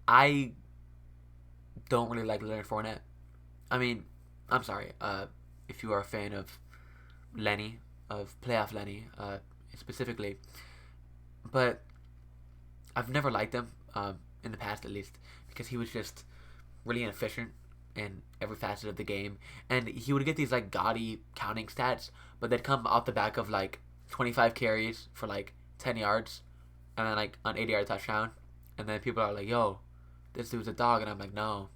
I don't really like Leonard Fournette. I mean, I'm sorry. If you are a fan of Lenny, of playoff Lenny, specifically, but I've never liked him. In the past, at least, because he was just really inefficient in every facet of the game, and he would get these like gaudy counting stats, but they'd come off the back of like 25 carries for like 10 yards, and then like an 80-yard touchdown, and then people are like, "Yo, this dude's a dog," and I'm like, "No,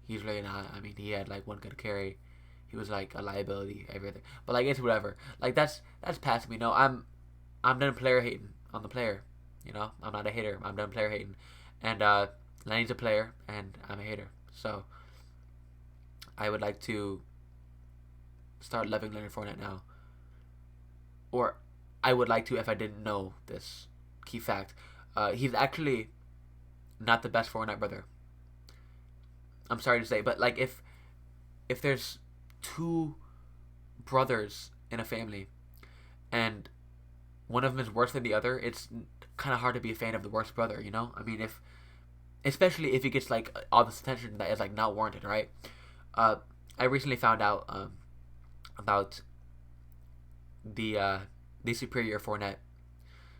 he's really not." I mean, he had like one good carry. He was like a liability, everything. But like it's whatever. Like that's past me. No, I'm done player hating on the player. I'm not a hater. I'm done player hating, and Lenny's a player, and I'm a hater. So I would like to start loving Leonard Fournette now, or I would like to if I didn't know this key fact. He's actually not the best Fournette brother. I'm sorry to say, but like if there's two brothers in a family and one of them is worse than the other, it's kind of hard to be a fan of the worst brother. I mean, if especially if he gets like all this attention that is like not warranted, right? Uh, I recently found out about the superior Fournette.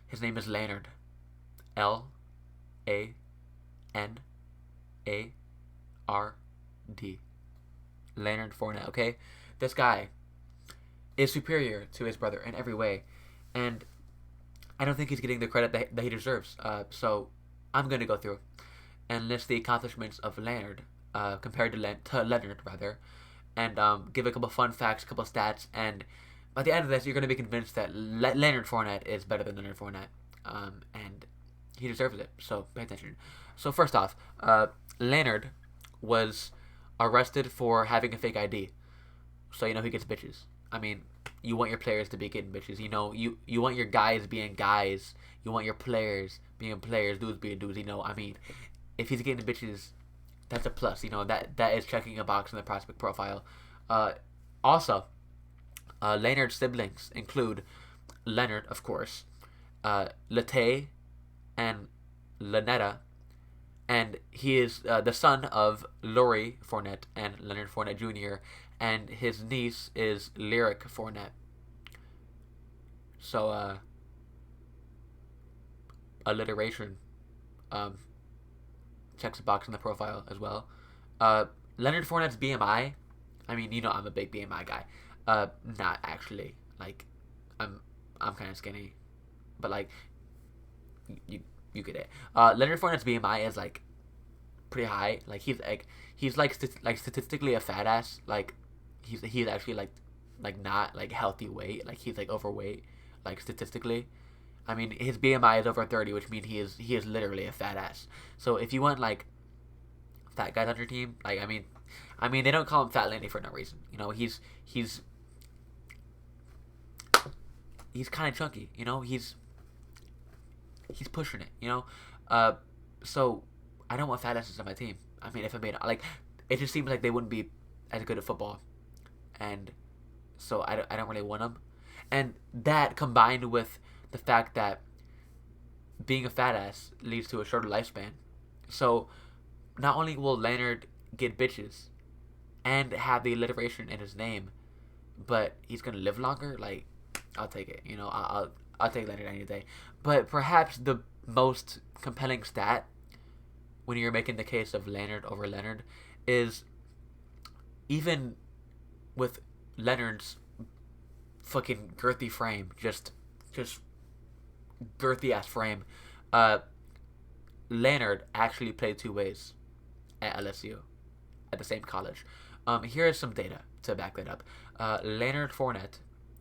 His name is Lanard. Lanard. Lanard Fournette. Okay, this guy is superior to his brother in every way, and I don't think he's getting the credit that he deserves. So I'm going to go through and list the accomplishments of Lanard compared to Leonard, rather, and give a couple fun facts, a couple stats, and by the end of this, you're going to be convinced that Leonard Fournette is better than Leonard Fournette, and he deserves it. So pay attention. So first off, Lanard was arrested for having a fake ID. So he gets bitches. I mean, you want your players to be getting bitches. You want your guys being guys. You want your players being players, dudes being dudes. I mean, if he's getting bitches, that's a plus. That is checking a box in the prospect profile. Also, Leonard's siblings include Leonard, of course, Latae, and Lanetta, and he is the son of Laurie Fournette and Leonard Fournette Jr., and his niece is Lyric Fournette. So, alliteration checks a box in the profile as well. Leonard Fournette's BMI, I mean, I'm a big BMI guy. Not actually. Like, I'm kind of skinny, but like, you get it. Leonard Fournette's BMI is like pretty high. Like he's like statistically a fat ass. Like he's actually like not like healthy weight. Like he's like overweight. Like statistically, I mean his BMI is over 30, which means he is literally a fat ass. So if you want like fat guys on your team, like I mean they don't call him Fat Landy for no reason. He's kind of chunky. He's pushing it. So I don't want fat asses on my team. I mean, if I made like, it just seems like they wouldn't be as good at football, and so I don't really want them. And that combined with the fact that being a fat ass leads to a shorter lifespan. So not only will Leonard get bitches and have the alliteration in his name, but he's gonna live longer. Like, I'll take it. I'll take Leonard any day. But perhaps the most compelling stat when you're making the case of Leonard over Leonard is even with Leonard's fucking girthy frame, just girthy ass frame, Leonard actually played two ways at LSU at the same college. Here is some data to back that up. Leonard Fournette,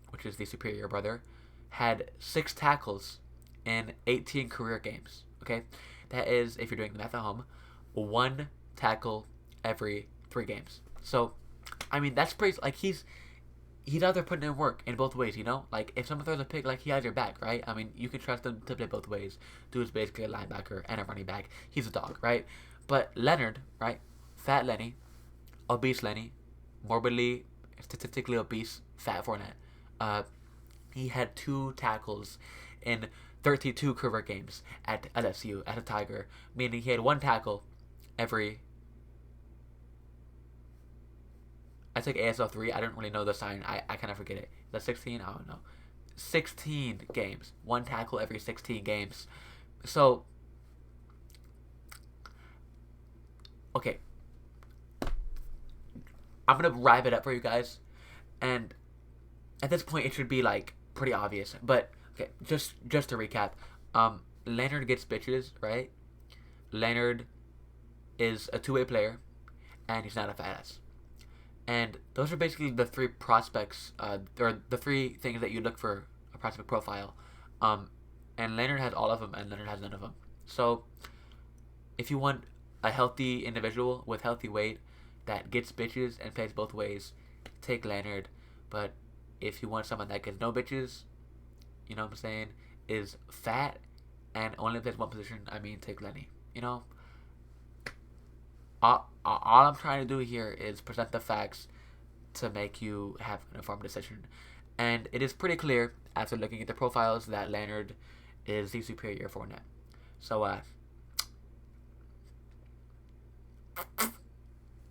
which is the superior brother, had 6 tackles in 18 career games. Okay, that is, if you're doing the math at home, 1 tackle every 3 games. So, I mean, that's pretty. Like he's out there putting in work in both ways. Like if someone throws a pick, like he has your back, right? I mean, you can trust him to play both ways. Dude's basically a linebacker and a running back. He's a dog, right? But Leonard, right? Fat Lenny, obese Lenny, morbidly, statistically obese, fat Fournette. He had 2 tackles in 32 career games at LSU as a Tiger, meaning he had 1 tackle every. I took ASL 3. I don't really know the sign. I kind of forget it. The 16. I don't know. 16 games. One tackle every 16 games. So, okay. I'm gonna wrap it up for you guys, and at this point it should be like pretty obvious. But okay, just to recap, Lanard gets bitches, right? Lanard is a two-way player, and he's not a fat ass. And those are basically the three prospects, or the three things that you look for a prospect profile. And Lanard has all of them, and Lanard has none of them. So, if you want a healthy individual with healthy weight that gets bitches and plays both ways, take Lanard. But if you want someone that gets no bitches, you know what I'm saying, is fat and only plays one position, I mean, take Lenny. You know, all I'm trying to do here is present the facts to make you have an informed decision. And it is pretty clear after looking at the profiles that Lanard is the superior Fournette. So,